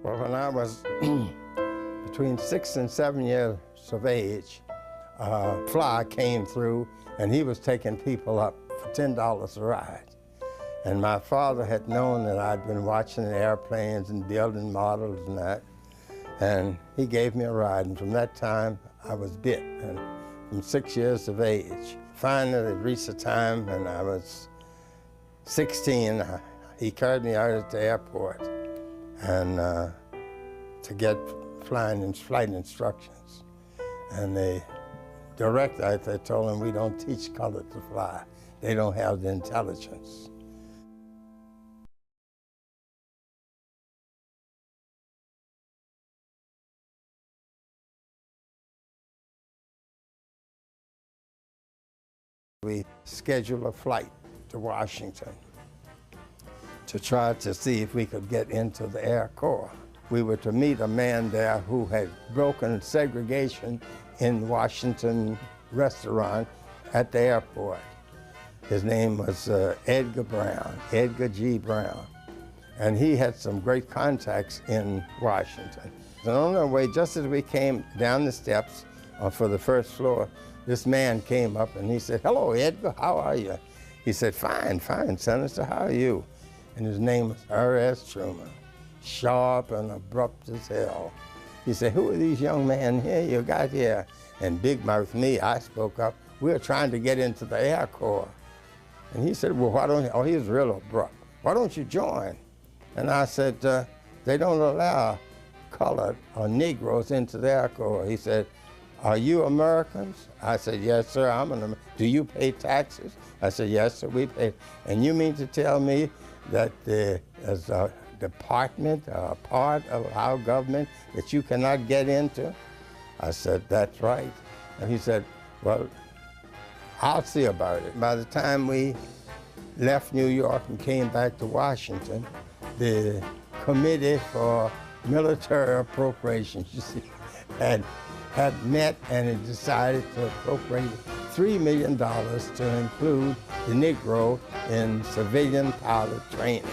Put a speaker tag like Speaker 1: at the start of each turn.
Speaker 1: Well, when I was between 6 and 7 years of age, a fly came through and he was taking people up for $10 a ride. And my father had known that I'd been watching the airplanes and building models and that, and he gave me a ride, and from that time I was bit, and from 6 years of age. Finally, it reached a time when I was 16, he carried me out at the airport and to get flight instructions. And the director, they told him, we don't teach colored to fly. They don't have the intelligence. We scheduled a flight to Washington to try to see if we could get into the Air Corps. We were to meet a man there who had broken segregation in Washington restaurant at the airport. His name was Edgar G. Brown. And he had some great contacts in Washington. And on our way, just as we came down the steps for the first floor, this man came up and he said, "Hello, Edgar, how are you?" He said, "Fine, fine, Senator, how are you?" And his name was R.S. Truman, sharp and abrupt as hell. He said, "Who are these young men here you got here?" And big mouth me, I spoke up, "We're trying to get into the Air Corps." And he said, "Well, why don't you?" Oh, he was real abrupt. "Why don't you join?" And I said, "They don't allow colored or Negroes into the Air Corps." He said, "Are you Americans?" I said, "Yes, sir, I'm an American." "Do you pay taxes?" I said, "Yes, sir, we pay." "And you mean to tell me that there's a department, a part of our government that you cannot get into?" I said, "That's right." And he said, "Well, I'll see about it." By the time we left New York and came back to Washington, the Committee for Military Appropriations, you see, had met and it decided to appropriate $3 million to include the Negro in civilian pilot training.